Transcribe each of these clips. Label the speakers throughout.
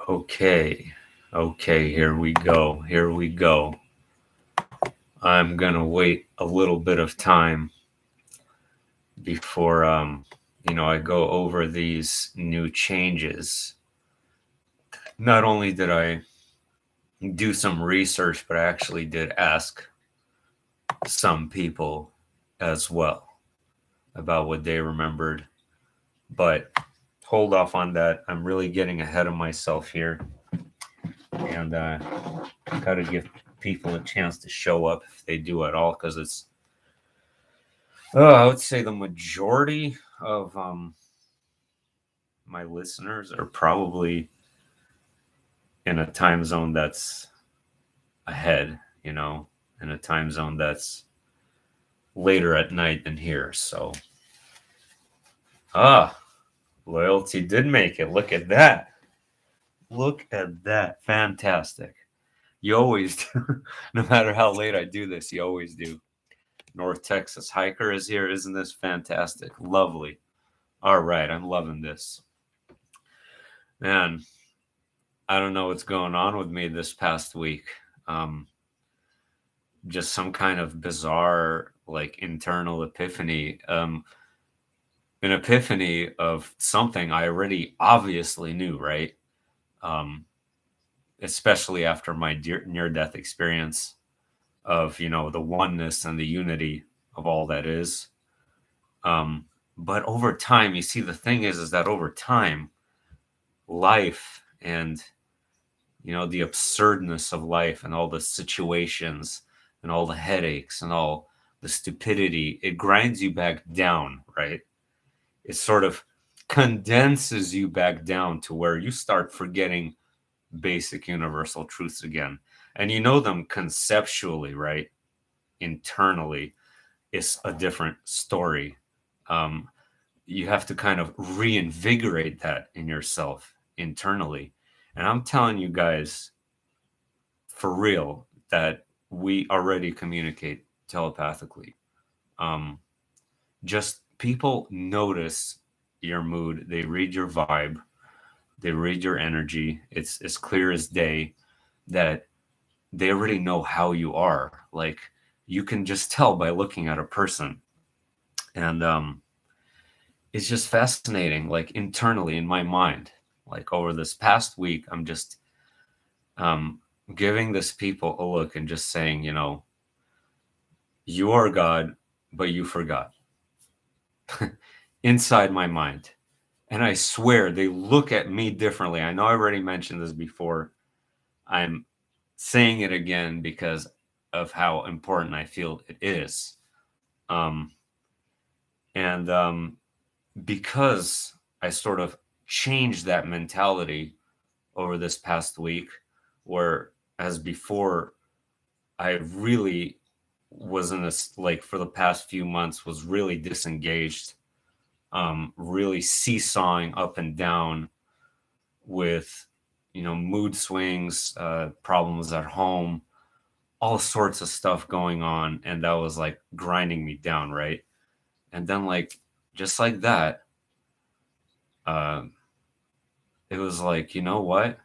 Speaker 1: Okay. Okay, here we go. Here we go. I'm going to wait a little bit of time before I go over these new changes. Not only did I do some research, but I actually did ask some people as well about what they remembered. But hold off on that. I'm really getting ahead of myself here, and got to give people a chance to show up if they do at all, because I would say the majority of my listeners are probably in a time zone that's ahead, in a time zone that's later at night than here. So, ah, loyalty did make it. Look at that. Look at that. Fantastic. You always do. No matter how late I do this, you always do. North Texas hiker is here. Isn't this fantastic? Lovely. All right. I'm loving this. Man, I don't know what's going on with me this past week. Um, just some kind of bizarre, like, internal epiphany. An epiphany of something I already obviously knew, right? Um, Especially after my near death experience of, the oneness and the unity of all that is. But over time, you see, the thing is that over time, life and, the absurdness of life and all the situations and all the headaches and all the stupidity, it grinds you back down, right? It sort of condenses you back down to where you start forgetting basic universal truths again. And you know them conceptually, right? Internally, it's a different story. Um, you have to kind of reinvigorate that in yourself internally. And I'm telling you guys, for real, that we already communicate telepathically. Um, just people notice your mood, they read your vibe, they read your energy. It's as clear as day that they already know how you are. Like, you can just tell by looking at a person. And it's just fascinating, like, internally in my mind. Like, over this past week, I'm just um, giving this people a look and just saying, you are God, but you forgot. Inside my mind. And I swear they look at me differently. I know I already mentioned this before. I'm saying it again because of how important I feel it is. Um, and Because I sort of changed that mentality over this past week, where, as before, I really was in this, like, for the past few months, was really disengaged, really seesawing up and down with, mood swings, problems at home, all sorts of stuff going on. And that was like grinding me down, right? And then, like, just like that, uh, it was like, you know what?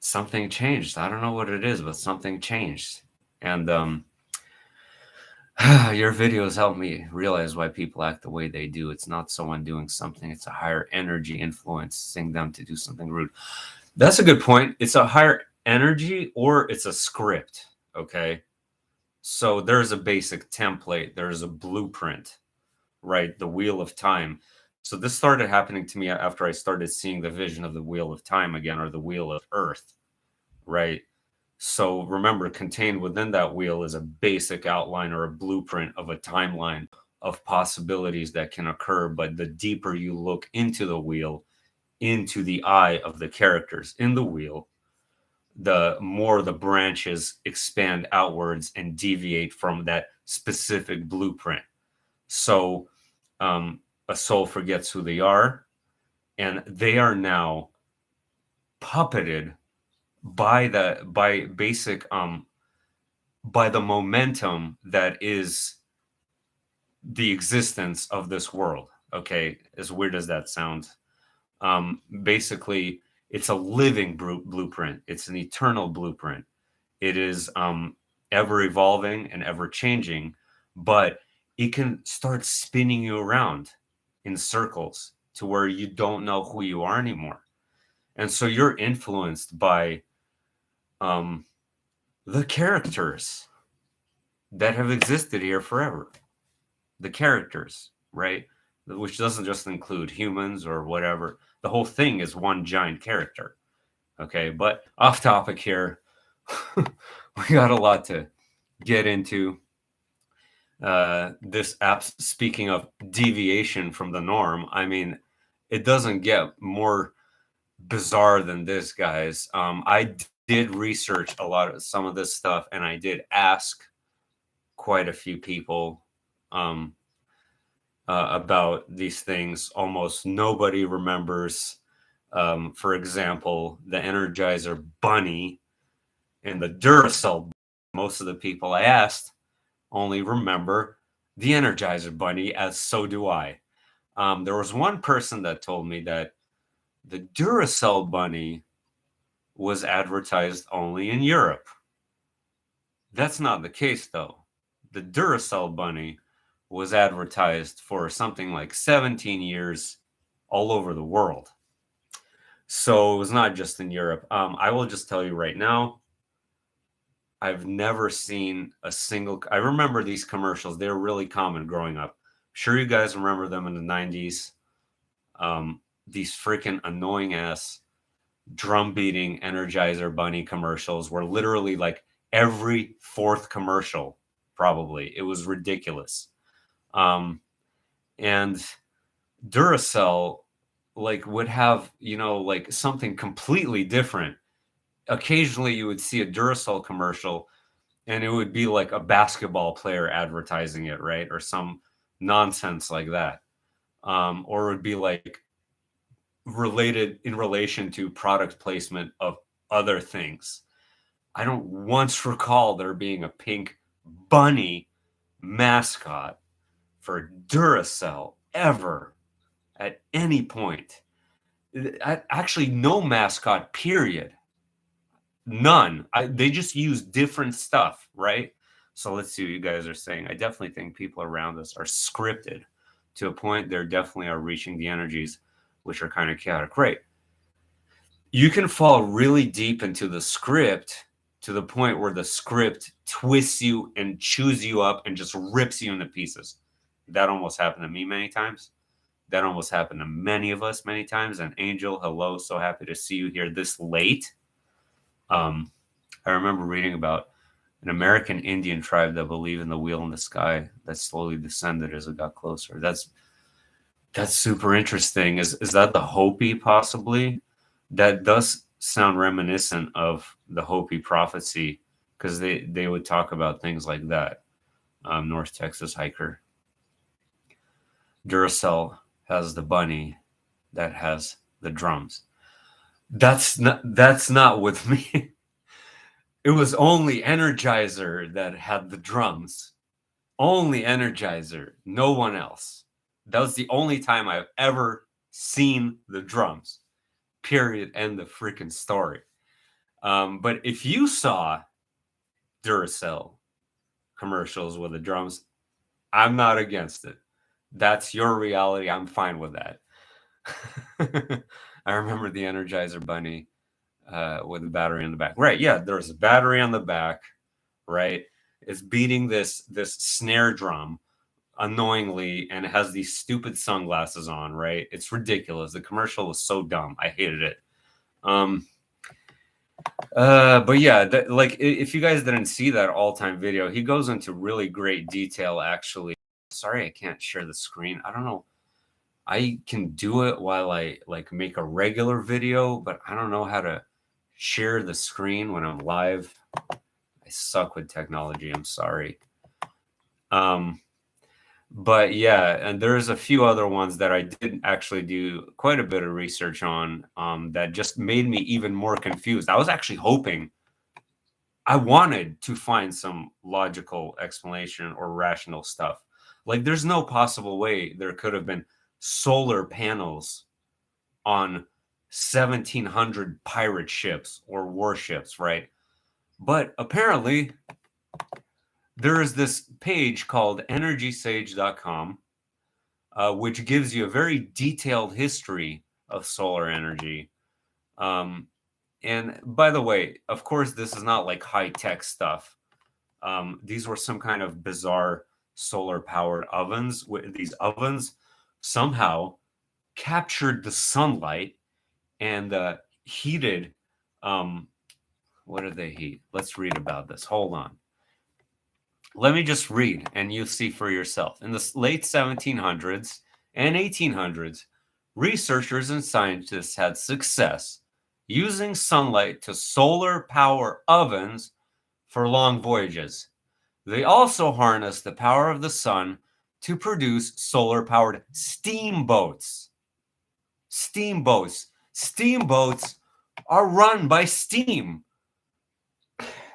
Speaker 1: Something changed. I don't know what it is, but something changed. And your videos help me realize why people act the way they do. It's not someone doing something, it's a higher energy influencing them to do something rude. That's a good point. It's a higher energy, or it's a script. Okay. So there's a basic template, there's a blueprint, right? The wheel of time. So this started happening to me after I started seeing the vision of the wheel of time again, or the wheel of earth, right? So remember, contained within that wheel is a basic outline or a blueprint of a timeline of possibilities that can occur. But the deeper you look into the wheel, into the eye of the characters in the wheel, the more the branches expand outwards and deviate from that specific blueprint. So a soul forgets who they are, and they are now puppeted by basic by the momentum that is the existence of this world. Okay, as weird as that sounds, basically It's a living blueprint. It's an eternal blueprint. It is ever evolving and ever changing, but it can start spinning you around in circles to where you don't know who you are anymore. And so you're influenced by the characters that have existed here forever. The characters, right? Which doesn't just include humans or whatever. The whole thing is one giant character. Okay, but off topic here. We got a lot to get into. This app, speaking of deviation from the norm, I mean, it doesn't get more bizarre than this, guys. I did research a lot of some of this stuff, and I did ask quite a few people about these things. Almost nobody remembers, for example, the Energizer Bunny and the Duracell. Most of the people I asked only remember the Energizer Bunny, as so do I. There was one person that told me that the Duracell Bunny was advertised only in Europe. That's not the case, though. The Duracell Bunny was advertised for something like 17 years all over the world. So it was not just in Europe. I will just tell you right now, I've never seen a single. I remember these commercials. They were really common growing up. Sure, you guys remember them in the 90s. These freaking annoying ass drum beating Energizer Bunny commercials were literally like every fourth commercial, probably. It was ridiculous. And Duracell like would have, like something completely different. Occasionally you would see a Duracell commercial and it would be like a basketball player advertising it, right? Or some nonsense like that. Or it would be like related in relation to product placement of other things. I don't once recall there being a pink bunny mascot for Duracell ever at any point. Actually, no mascot, period. None. They just use different stuff, right? So let's see what you guys are saying. I definitely think people around us are scripted to a point. They definitely are reaching the energies which are kind of chaotic. Right. You can fall really deep into the script to the point where the script twists you and chews you up and just rips you into pieces. That almost happened to me many times. That almost happened to many of us many times. And Angel, hello. So happy to see you here this late. I remember reading about an American Indian tribe that believed in the wheel in the sky that slowly descended as it got closer. That's super interesting. Is that the Hopi possibly? That does sound reminiscent of the Hopi prophecy because they would talk about things like that. North Texas hiker. Duracell has the bunny that has the drums. That's not with me. It was only Energizer that had the drums. Only Energizer, no one else. That was the only time I've ever seen the drums. Period. End the freaking story. But if you saw Duracell commercials with the drums, I'm not against it. That's your reality. I'm fine with that. I remember the Energizer Bunny with a battery on the back. Right. Yeah, there's a battery on the back, right? It's beating this snare drum annoyingly, and it has these stupid sunglasses on, right? It's ridiculous. The commercial was so dumb. I hated it. But yeah, like if you guys didn't see that all-time video, he goes into really great detail actually. Sorry, I can't share the screen. I don't know. I can do it while I like make a regular video, but I don't know how to share the screen when I'm live. I suck with technology. I'm sorry. But yeah, and there's a few other ones that I did actually do quite a bit of research on that just made me even more confused. I was actually hoping I wanted to find some logical explanation or rational stuff. Like there's no possible way there could have been solar panels on 1700 pirate ships or warships, right? But apparently, there is this page called energysage.com, which gives you a very detailed history of solar energy. And by the way, of course, this is not like high tech stuff. These were some kind of bizarre solar powered ovens. These ovens somehow captured the sunlight and heated. What did they heat? Let's read about this. Hold on. Let me just read and you see for yourself. In the late 1700s and 1800s, researchers and scientists had success using sunlight to solar power ovens for long voyages. They also harnessed the power of the sun to produce solar powered steamboats. Steamboats. Steamboats are run by steam.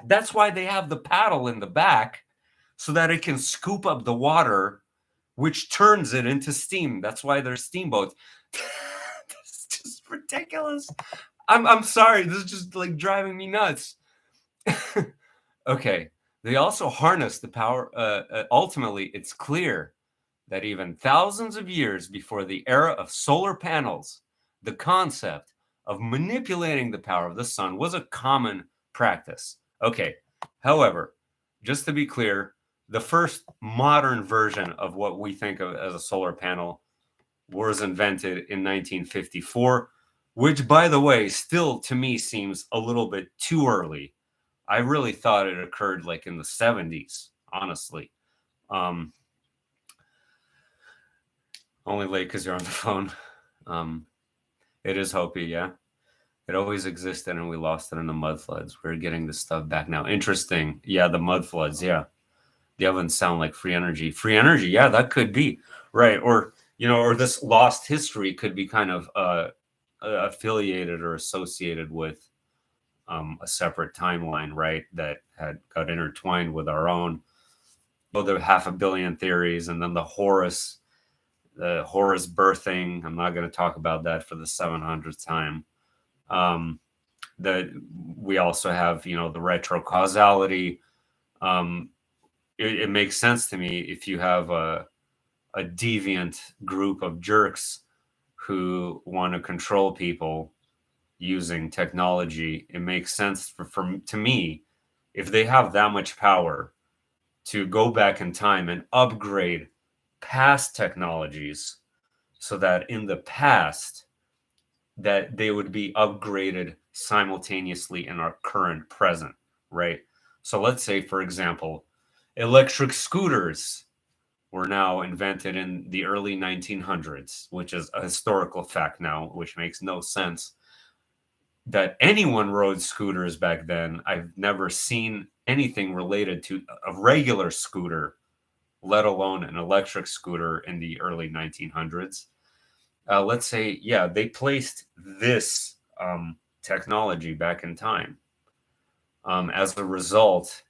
Speaker 1: That's why they have the paddle in the back so that it can scoop up the water, which turns it into steam. That's why they're steamboats. That's just ridiculous. I'm sorry. This is just like driving me nuts. Okay. They also harness the power. Ultimately, it's clear that even thousands of years before the era of solar panels, the concept of manipulating the power of the sun was a common practice. Okay. However, just to be clear, the first modern version of what we think of as a solar panel was invented in 1954, which, by the way, still to me seems a little bit too early. I really thought it occurred like in the 70s, honestly. Only late because you're on the phone. It is Hopi, yeah. It always existed and we lost it in the mud floods. We're getting this stuff back now. Interesting. Yeah, the mud floods, yeah. The ovens sound like free energy. Free energy, yeah, that could be. Right. Or, or this lost history could be kind of affiliated or associated with a separate timeline, right? That had got intertwined with our own. Well, there were 500 million theories, and then the Horus birthing. I'm not going to talk about that for the 700th time. That we also have, the retrocausality. It makes sense to me if you have a deviant group of jerks who want to control people using technology. It makes sense to me if they have that much power to go back in time and upgrade past technologies so that in the past that they would be upgraded simultaneously in our current present, right? So let's say, for example, electric scooters were now invented in the early 1900s, which is a historical fact now, which makes no sense that anyone rode scooters back then. I've never seen anything related to a regular scooter, let alone an electric scooter in the early 1900s. Let's say, yeah, they placed this technology back in time. As a result,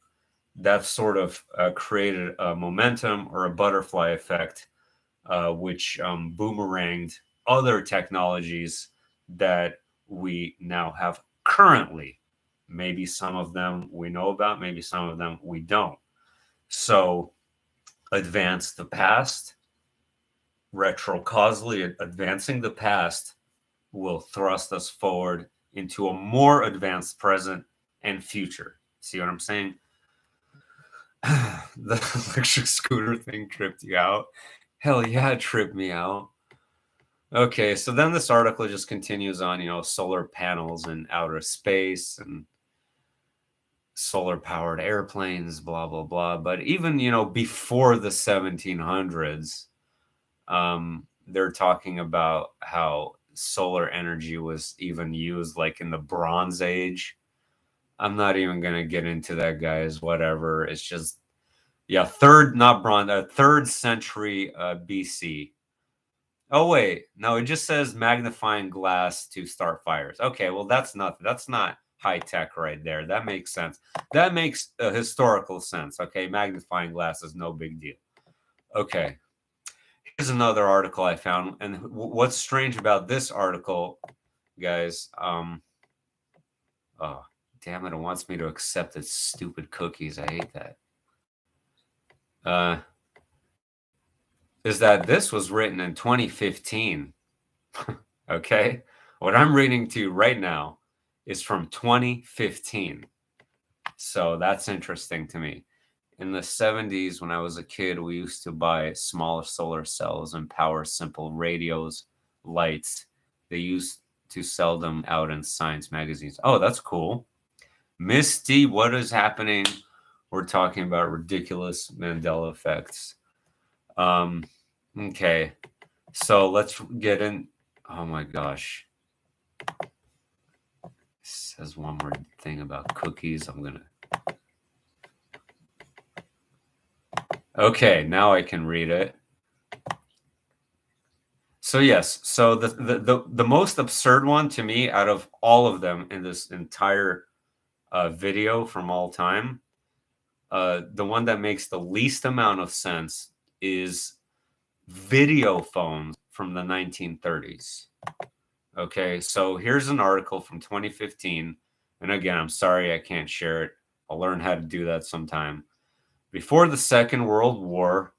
Speaker 1: that sort of created a momentum or a butterfly effect, which boomeranged other technologies that we now have currently. Maybe some of them we know about, maybe some of them we don't. So advance the past, retrocausally advancing the past will thrust us forward into a more advanced present and future. See what I'm saying? The electric scooter thing tripped you out. Hell yeah, it tripped me out. Okay, so then this article just continues on, solar panels in outer space and solar powered airplanes, blah, blah, blah. But even, before the 1700s, they're talking about how solar energy was even used like in the Bronze Age. I'm not even going to get into that, guys. Whatever. It's just, yeah, third century BC. Oh wait, no, it just says magnifying glass to start fires. Okay, well that's not high tech right there. That makes sense. That makes a historical sense. Okay, magnifying glass is no big deal. Okay, here's another article I found, and what's strange about this article guys. Oh, damn it! It wants me to accept its stupid cookies. I hate that. Is that this was written in 2015. Okay, what I'm reading to you right now is from 2015. So that's interesting to me. In the 70s, when I was a kid, we used to buy smaller solar cells and power simple radios, lights. They used to sell them out in science magazines. Oh, that's cool. Misty, what is happening? We're talking about ridiculous Mandela effects. Okay. So let's get in. Oh my gosh. It says one more thing about cookies. I'm gonna. Okay, now I can read it. So yes, so the most absurd one to me out of all of them in this entire video from all time, the one that makes the least amount of sense is video phones from the 1930s. Okay, so here's an article from 2015. And again, I'm sorry I can't share it. I'll learn how to do that sometime. Before the Second World War,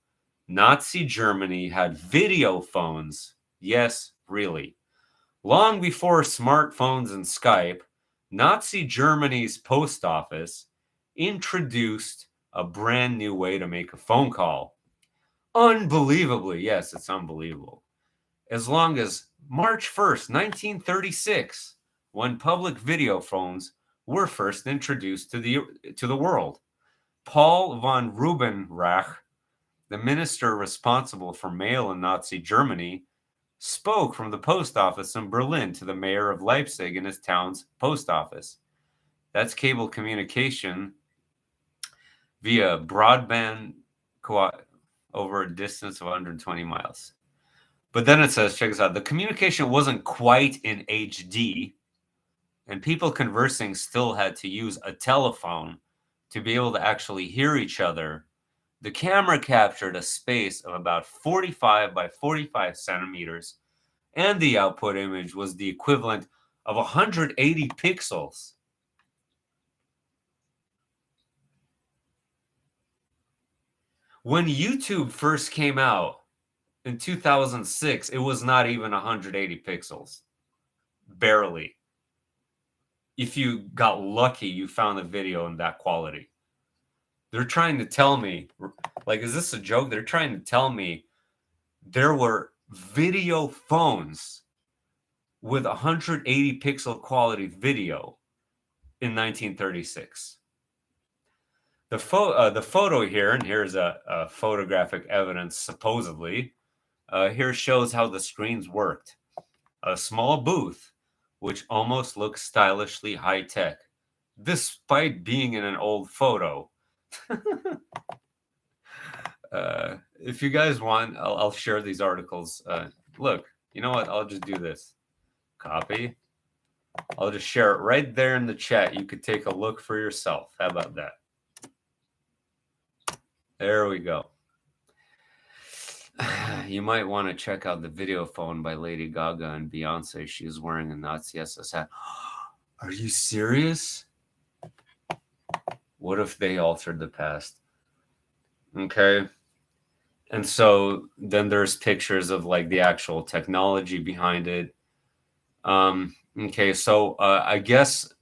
Speaker 1: Nazi Germany had video phones. Yes, really. Long before smartphones and Skype, Nazi Germany's post office introduced a brand new way to make a phone call. Unbelievably, yes, it's unbelievable. As long as March 1st, 1936, when public video phones were first introduced to the world. Paul von Raubenrach, the minister responsible for mail in Nazi Germany, spoke from the post office in Berlin to the mayor of Leipzig in his town's post office. That's cable communication via broadband over a distance of 120 miles. But then it says, check this out, the communication wasn't quite in HD, and people conversing still had to use a telephone to be able to actually hear each other. The camera captured a space of about 45 by 45 centimeters, and the output image was the equivalent of 180 pixels. When YouTube first came out in 2006, it was not even 180 pixels. Barely. If you got lucky, you found a video in that quality. They're trying to tell me, like, is this a joke? They're trying to tell me there were video phones with 180 pixel quality video in 1936. The photo here, and here's a photographic evidence, supposedly, here shows how the screens worked. A small booth, which almost looks stylishly high-tech, despite being in an old photo. If you guys want, I'll share these articles. Look, you know what? I'll just do this. Copy. I'll just share it right there in the chat. You could take a look for yourself. How about that? There we go. You might want to check out the video phone by Lady Gaga and Beyonce. She was wearing a Nazi SS hat. Are you serious? What if they altered the past? Okay. And so then there's pictures of like the actual technology behind it. Okay, so I guess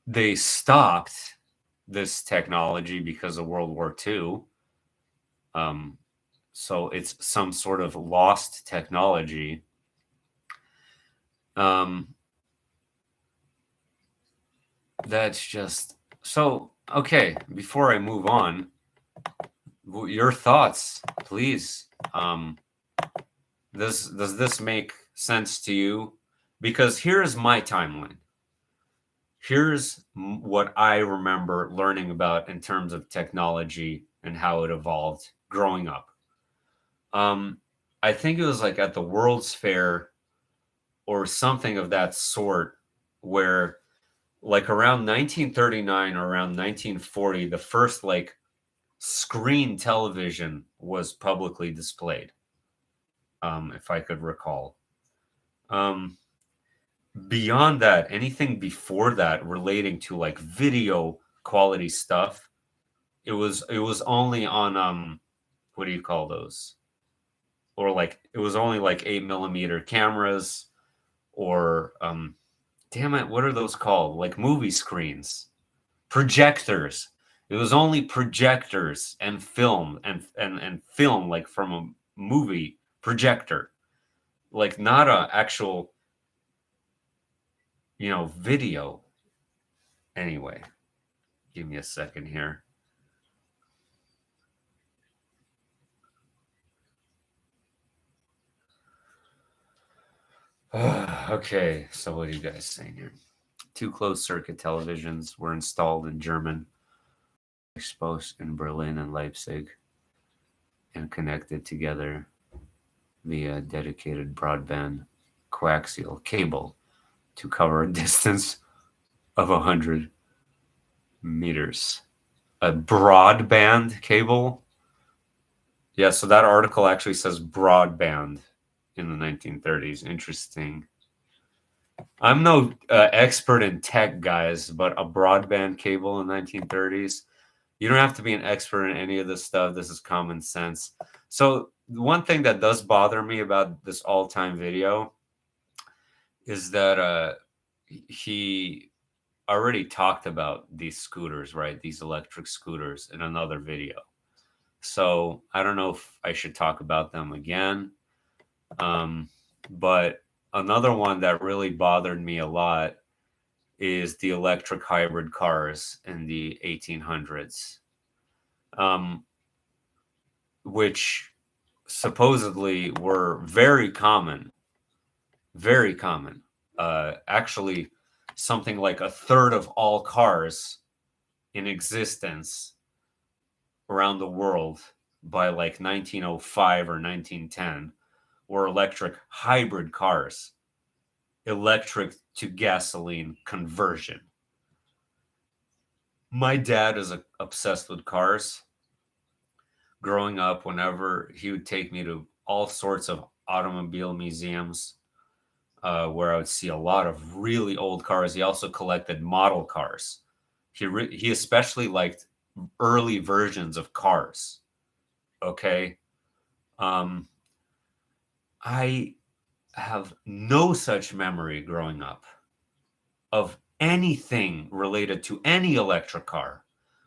Speaker 1: they stopped this technology because of World War II. So it's some sort of lost technology. That's just so okay. Before I move on, your thoughts, please. Does this make sense to you? Because here's my timeline. Here's what I remember learning about in terms of technology and how it evolved growing up. I think it was like at the World's Fair or something of that sort, where like around 1939 or around 1940, the first like screen television was publicly displayed, if I could recall. beyond that, anything before that relating to like video quality stuff, it was only on what do you call those? Or like it was only like 8 millimeter cameras or damn it, what are those called? Like movie screens, projectors. It was only projectors and film and film like from a movie projector, like not a actual video. Anyway, give me a second here. Okay, so what are you guys saying here? 2 closed circuit televisions were installed in German, exposed in Berlin and Leipzig, and connected together via dedicated broadband coaxial cable to cover a distance of 100 meters. A broadband cable? Yeah, so that article actually says broadband in the 1930s. Interesting. I'm no expert in tech, guys, but a broadband cable in the 1930s, you don't have to be an expert in any of this stuff. This is common sense. So one thing that does bother me about this all-time video is that he already talked about these scooters, right? These electric scooters in another video. So I don't know if I should talk about them again. But another one that really bothered me a lot is the electric hybrid cars in the 1800s, which supposedly were very common, very common. Actually, something like a third of all cars in existence around the world by like 1905 or 1910 were electric hybrid cars, electric to gasoline conversion. My dad is obsessed with cars. Growing up, whenever he would take me to all sorts of automobile museums, where I would see a lot of really old cars. He also collected model cars. He especially liked early versions of cars. Okay, I have no such memory growing up of anything related to any electric car,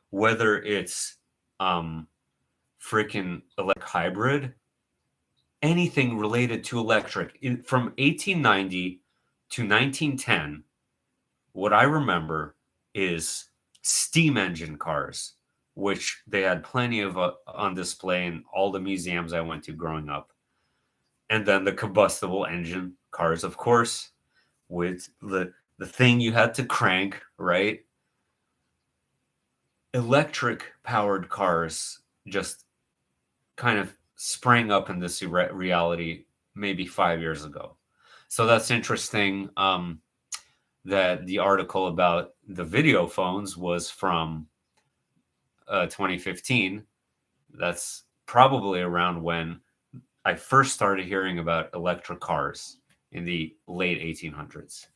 Speaker 1: whether it's freaking electric hybrid, anything related to electric. From 1890 to 1910, what I remember is steam engine cars, which they had plenty of on display in all the museums I went to growing up. And then the combustible engine cars, of course, with the thing you had to crank, right? Electric powered cars just kind of sprang up in this reality maybe 5 years ago. So that's interesting. That the article about the video phones was from 2015. That's probably around when I first started hearing about electric cars in the late 1800s.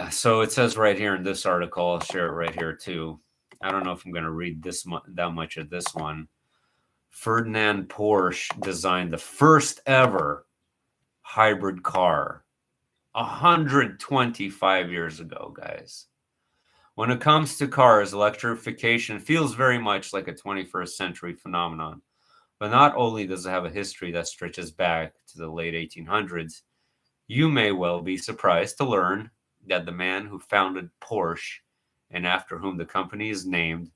Speaker 1: So it says right here in this article, I'll share it right here too. I don't know if I'm going to read that much of this one. Ferdinand Porsche designed the first ever hybrid car 125 years ago, guys. When it comes to cars, electrification feels very much like a 21st century phenomenon. But not only does it have a history that stretches back to the late 1800s, you may well be surprised to learn that the man who founded Porsche and after whom the company is named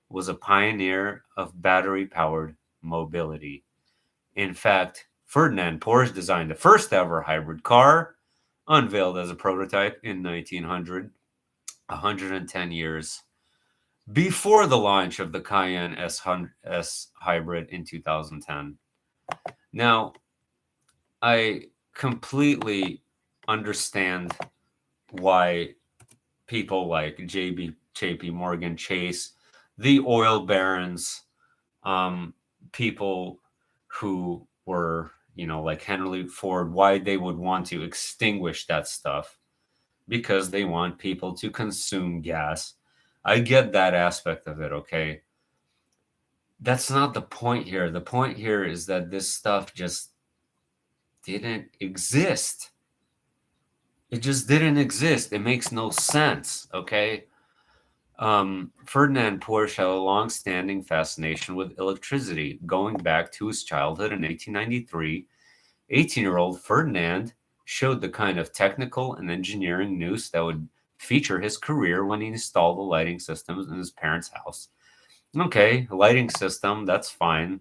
Speaker 1: was a pioneer of battery-powered mobility. In fact, Ferdinand Porsche designed the first ever hybrid car, unveiled as a prototype in 1900, 110 years before the launch of the Cayenne S hybrid in 2010. Now, I completely understand why people like JP Morgan Chase, the oil barons, people who were, like Henry Ford, why they would want to extinguish that stuff, because they want people to consume gas. I get that aspect of it, okay? That's not the point here. The point here is that this stuff just didn't exist. It just didn't exist. It makes no sense, okay? Ferdinand Porsche had a long-standing fascination with electricity, going back to his childhood in 1893. 18-year-old Ferdinand showed the kind of technical and engineering nous that would feature his career when he installed the lighting systems in his parents' house. Okay, lighting system, that's fine.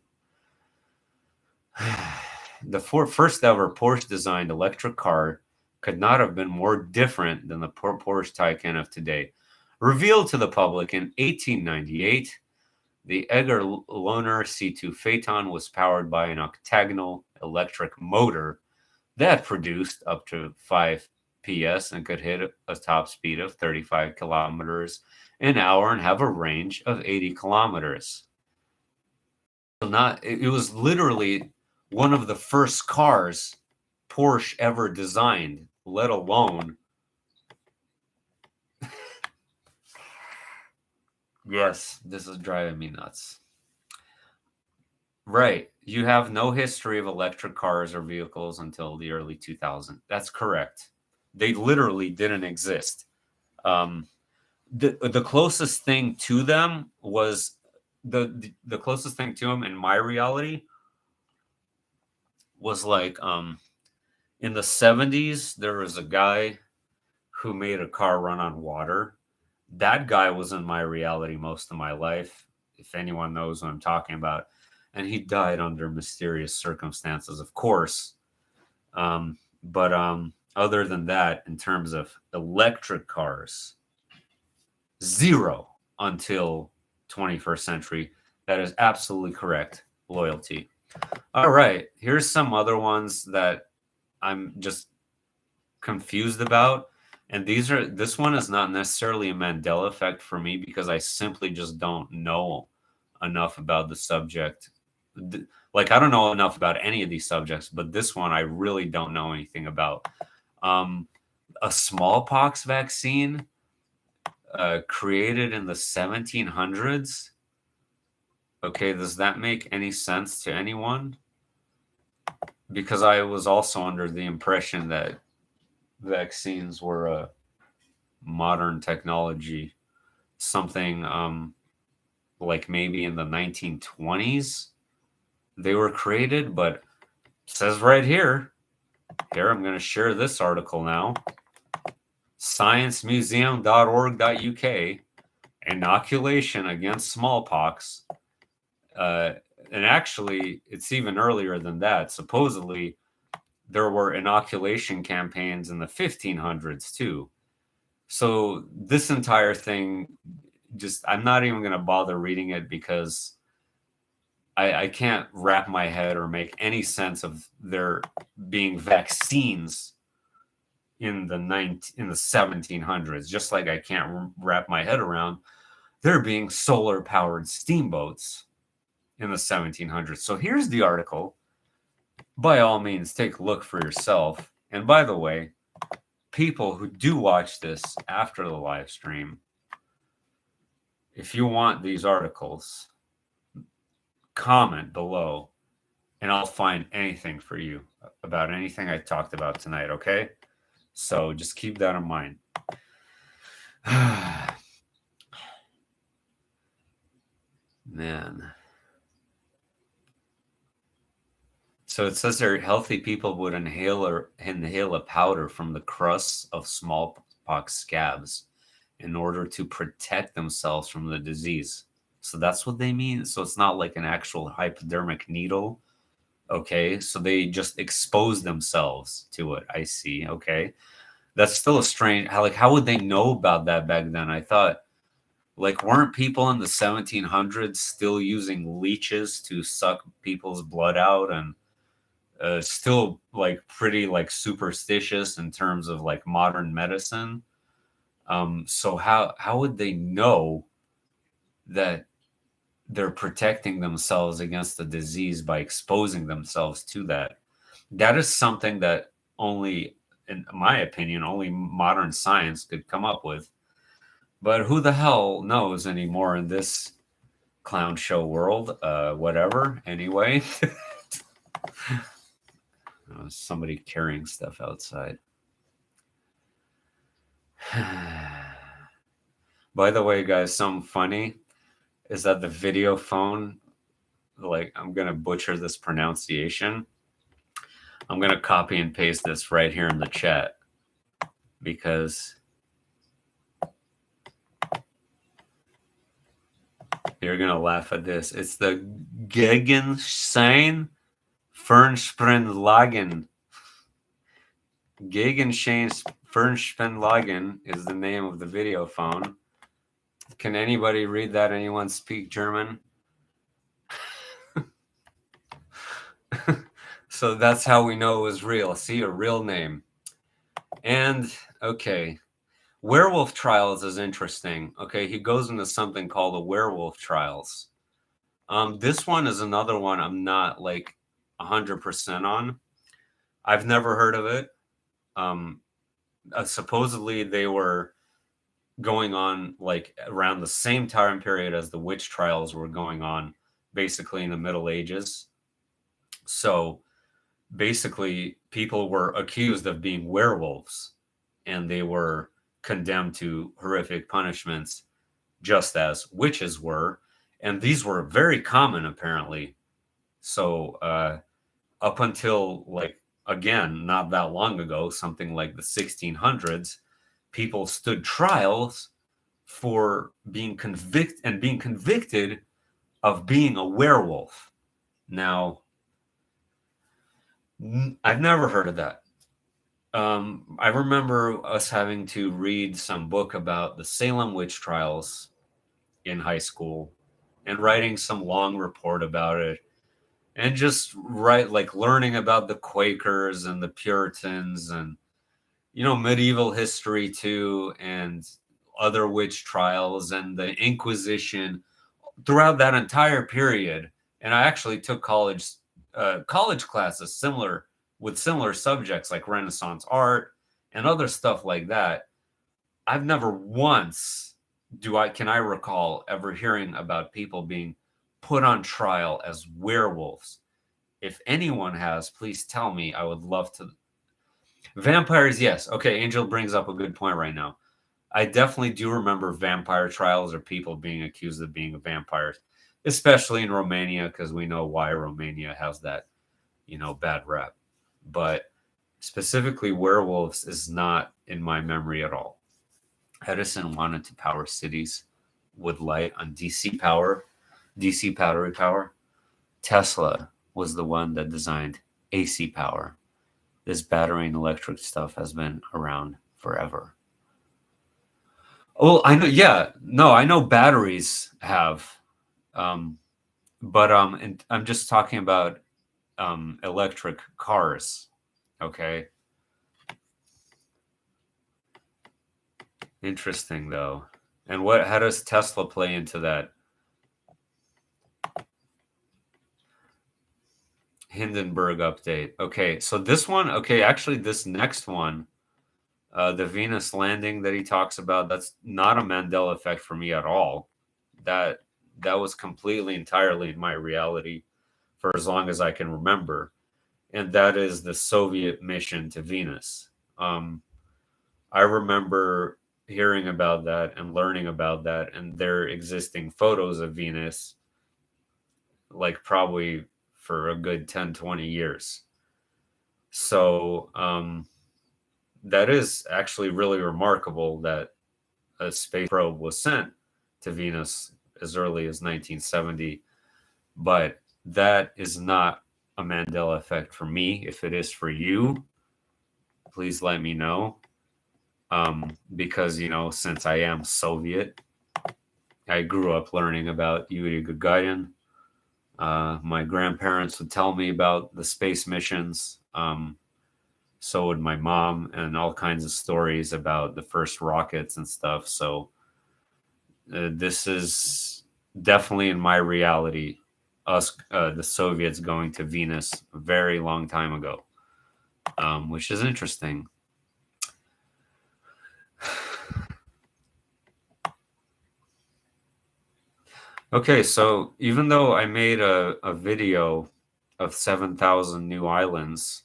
Speaker 1: The first ever Porsche designed electric car could not have been more different than the Porsche Taycan of today. Revealed to the public in 1898, the Edgar Lohner C2 Phaeton was powered by an octagonal electric motor that produced up to 5 PS and could hit a top speed of 35 kilometers an hour and have a range of 80 kilometers. So it was literally one of the first cars Porsche ever designed, let alone yes, this is driving me nuts. Right. You have no history of electric cars or vehicles until the early 2000s. That's correct. They literally didn't exist. The closest thing to them was the closest thing to them in my reality was like in the 70s there was a guy who made a car run on water. That guy was in my reality most of my life, if anyone knows what I'm talking about. And he died under mysterious circumstances, of course. But other than that, in terms of electric cars, zero until 21st century. That is absolutely correct. Loyalty. All right. Here's some other ones that I'm just confused about. And this one is not necessarily a Mandela effect for me because I simply just don't know enough about the subject. Like, I don't know enough about any of these subjects, but this one I really don't know anything about. A smallpox vaccine created in the 1700s. Okay, does that make any sense to anyone? Because I was also under the impression that vaccines were a modern technology, something like maybe in the 1920s they were created, but it says right here, I'm going to share this article now. Sciencemuseum.org.uk, inoculation against smallpox. And actually, it's even earlier than that. Supposedly, there were inoculation campaigns in the 1500s too. So this entire thing, I'm not even going to bother reading it because I can't wrap my head or make any sense of there being vaccines in the 1700s, just like I can't wrap my head around there being solar powered steamboats in the 1700s. So here's the article. By all means, take a look for yourself. And by the way, people who do watch this after the live stream, if you want these articles, comment below and I'll find anything for you about anything I talked about tonight, okay? So just keep that in mind. Man. So it says there healthy people would inhale a powder from the crusts of smallpox scabs in order to protect themselves from the disease. So that's what they mean. So it's not like an actual hypodermic needle. Okay. So they just expose themselves to it. I see. Okay. That's still a strange, how would they know about that back then? I thought, weren't people in the 1700s still using leeches to suck people's blood out and still pretty superstitious in terms of modern medicine? So how would they know that they're protecting themselves against the disease by exposing themselves to that? That is something that only, in my opinion, only modern science could come up with. But who the hell knows anymore in this clown show world? Whatever. Anyway, somebody carrying stuff outside. By the way, guys, something funny is that the video phone, like, I'm going to butcher this pronunciation. I'm going to copy and paste this right here in the chat because you're going to laugh at this. It's the Gegenschein Fernsprenlagen. Gegenschein Fernsprenlagen is the name of the video phone. Can anybody read that? Anyone speak German? So that's how we know it was real. See, a real name. And, okay, werewolf trials is interesting. Okay, he goes into something called the werewolf trials. This one is another one I'm not like 100% on. I've never heard of it. Supposedly they were going on like around the same time period as the witch trials were going on, basically in the Middle Ages. So basically people were accused of being werewolves and they were condemned to horrific punishments just as witches were, and these were very common apparently. So up until, like, again, not that long ago, something like the 1600s, people stood trials for being convicted of being a werewolf. Now, I've never heard of that. I remember us having to read some book about the Salem witch trials in high school and writing some long report about it and just learning about the Quakers and the Puritans and, medieval history too, and other witch trials and the Inquisition throughout that entire period. And I actually took college classes with similar subjects like Renaissance art and other stuff like that. I've never once can I recall ever hearing about people being put on trial as werewolves. If anyone has, please tell me. I would love to. Vampires, yes. Okay, Angel brings up a good point right now. I definitely do remember vampire trials or people being accused of being vampires, especially in Romania, because we know why Romania has that, bad rap. But specifically werewolves is not in my memory at all. Edison wanted to power cities with light on DC battery power. Tesla was the one that designed AC power. This battery and electric stuff has been around forever. Well, I know, yeah, no, I know batteries have, but and I'm just talking about electric cars. Okay. Interesting though. And how does Tesla play into that? Hindenburg update. Okay, so this one, actually this next one, the Venus landing that he talks about, that's not a Mandela effect for me at all. That was completely entirely in my reality for as long as I can remember. And that is the Soviet mission to Venus. I remember hearing about that and learning about that, and there existing photos of Venus, like probably for a good 10, 20 years. So that is actually really remarkable that a space probe was sent to Venus as early as 1970. But that is not a Mandela effect for me. If it is for you, please let me know. Because, since I am Soviet, I grew up learning about Yuri Gagarin. My grandparents would tell me about the space missions. So would my mom, and all kinds of stories about the first rockets and stuff. So this is definitely in my reality, the Soviets going to Venus a very long time ago. which is interesting. Okay, so even though I made a video of 7,000 new islands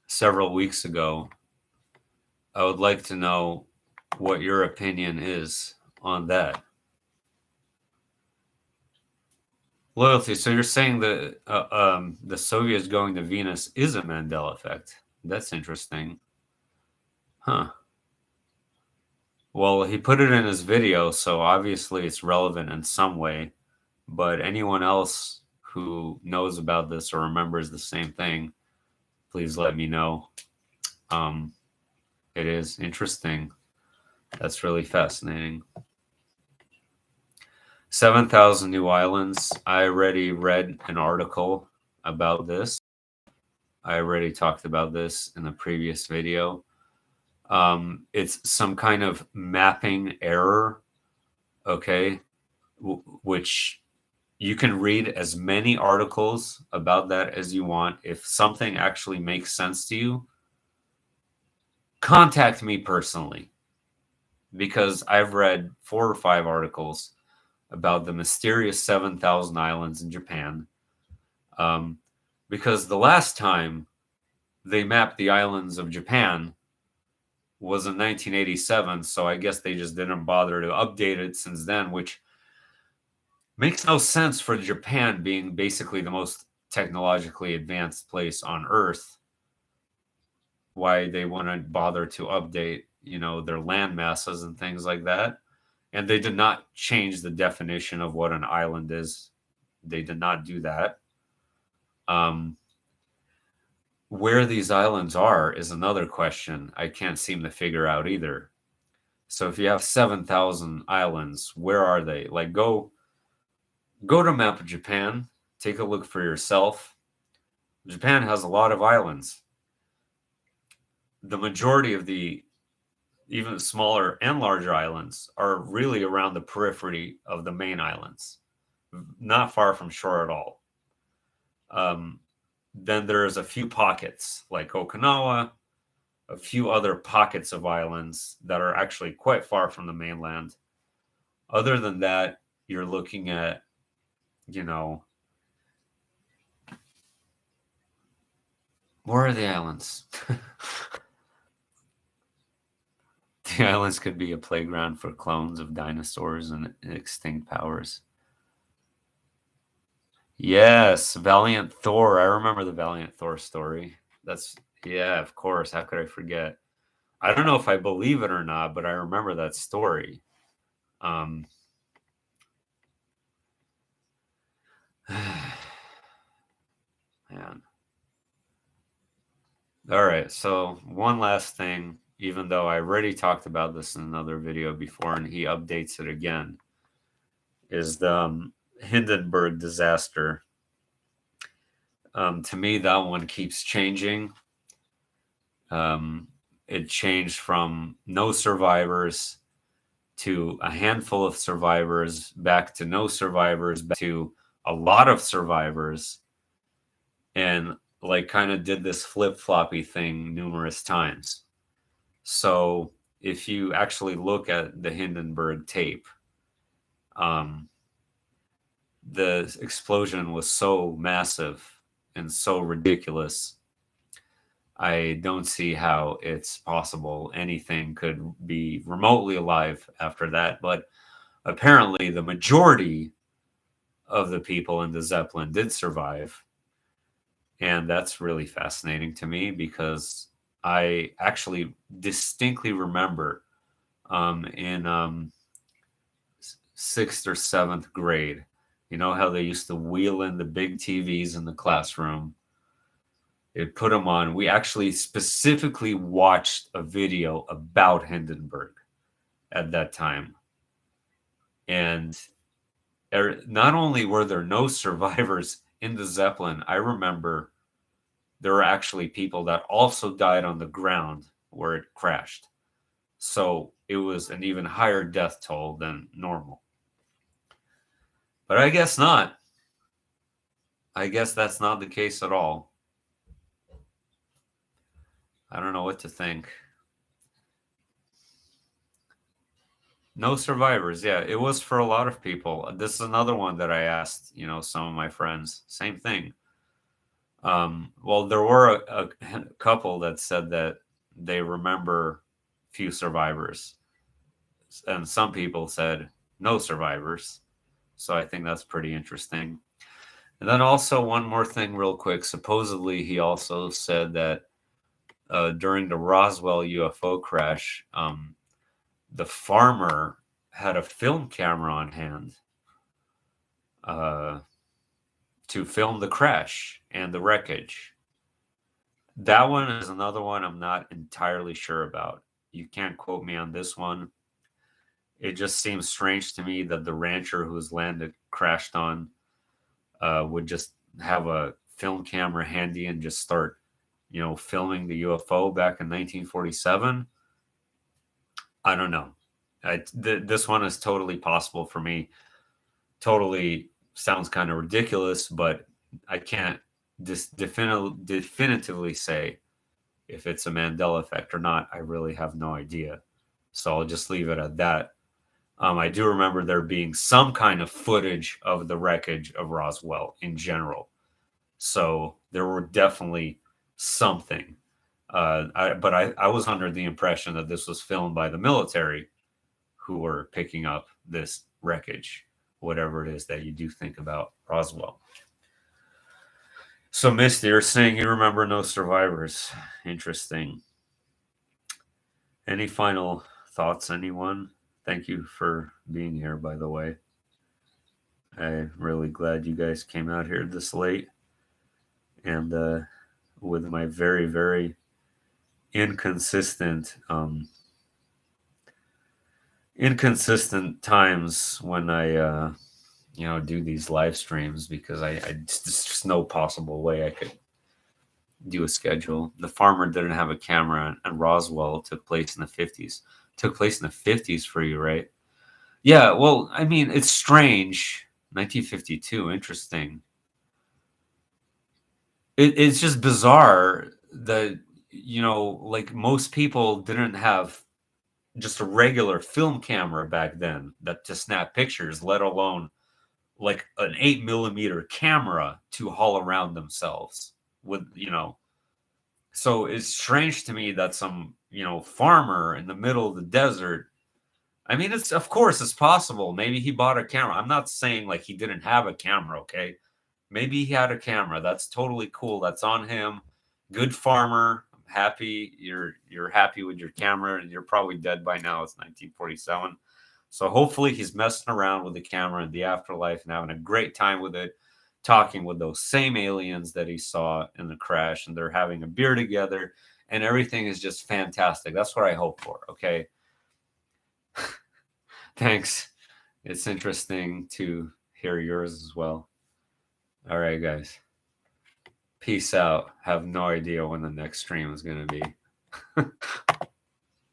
Speaker 1: several weeks ago, I would like to know what your opinion is on that. Loyalty. So you're saying that the Soviets going to Venus is a Mandela effect? That's interesting, huh? Well, he put it in his video, so obviously it's relevant in some way. But anyone else who knows about this or remembers the same thing, please let me know. It is interesting. That's really fascinating. 7,000 new islands. I already read an article about this. I already talked about this in the previous video. It's some kind of mapping error, okay, which you can read as many articles about that as you want. If something actually makes sense to you, contact me personally, because I've read 4 or 5 articles about the mysterious 7,000 islands in Japan. Because the last time they mapped the islands of Japan was in 1987, so I guess they just didn't bother to update it since then, which makes no sense for Japan being basically the most technologically advanced place on Earth. Why they wouldn't bother to update, their land masses and things like that. And they did not change the definition of what an island is. They did not do that. Where these islands are is another question I can't seem to figure out either. So if you have 7,000 islands, where are they? Like, go to map of Japan, take a look for yourself. Japan has a lot of islands. The majority of the even smaller and larger islands are really around the periphery of the main islands, not far from shore at all. Then there's a few pockets like Okinawa, a few other pockets of islands that are actually quite far from the mainland. Other than that, you're looking at, where are the islands? The islands could be a playground for clones of dinosaurs and extinct powers. Yes, Valiant Thor. I remember the Valiant Thor story. Yeah, of course. How could I forget? I don't know if I believe it or not, but I remember that story. Man. All right. So one last thing, even though I already talked about this in another video before, and he updates it again, is the Hindenburg disaster. To me, that one keeps changing. It changed from no survivors to a handful of survivors, back to no survivors, back to a lot of survivors, and like kind of did this flip-floppy thing numerous times. So if you actually look at the Hindenburg tape, the explosion was so massive and so ridiculous. I don't see how it's possible anything could be remotely alive after that. But apparently, the majority of the people in the Zeppelin did survive. And that's really fascinating to me because I actually distinctly remember in 6th or 7th grade, how they used to wheel in the big TVs in the classroom. It put them on. We actually specifically watched a video about Hindenburg at that time. And not only were there no survivors in the Zeppelin, I remember there were actually people that also died on the ground where it crashed. So it was an even higher death toll than normal. But I guess not. I guess that's not the case at all. I don't know what to think. No survivors. Yeah, it was for a lot of people. This is another one that I asked, some of my friends. Same thing. Well, there were a couple that said that they remember few survivors, and some people said no survivors. So I think that's pretty interesting. And then also one more thing, real quick. Supposedly, he also said that during the Roswell UFO crash, the farmer had a film camera on hand uh, to film the crash and the wreckage. That one is another one I'm not entirely sure about. You can't quote me on this one. It just seems strange to me that the rancher whose land it crashed on would just have a film camera handy and just start, filming the UFO back in 1947. I don't know. This one is totally possible for me. Totally sounds kind of ridiculous, but I can't definitively say if it's a Mandela effect or not. I really have no idea. So I'll just leave it at that. I do remember there being some kind of footage of the wreckage of Roswell in general. So there were definitely something. But I was under the impression that this was filmed by the military who were picking up this wreckage, whatever it is that you do think about Roswell. So, Misty, you're saying you remember no survivors. Interesting. Any final thoughts, anyone? Thank you for being here, by the way. I'm really glad you guys came out here this late. And with my very, very inconsistent times when I do these live streams, because there's just no possible way I could do a schedule. The farmer didn't have a camera, and Roswell took place in the 50s. Took place in the 50s for you, right? Yeah, well, I mean, it's strange. 1952, interesting. It's just bizarre that, like most people didn't have just a regular film camera back then that to snap pictures, let alone like an 8 millimeter camera to haul around themselves with. So it's strange to me that some, farmer in the middle of the desert. I mean, it's of course it's possible. Maybe he bought a camera. I'm not saying like he didn't have a camera, okay? Maybe he had a camera. That's totally cool. That's on him. Good farmer. I'm happy you're happy with your camera, and you're probably dead by now. It's 1947. So hopefully he's messing around with the camera in the afterlife and having a great time with it, talking with those same aliens that he saw in the crash, and they're having a beer together, and everything is just fantastic. That's what I hope for, okay? Thanks. It's interesting to hear yours as well. All right, guys. Peace out. Have no idea when the next stream is going to be.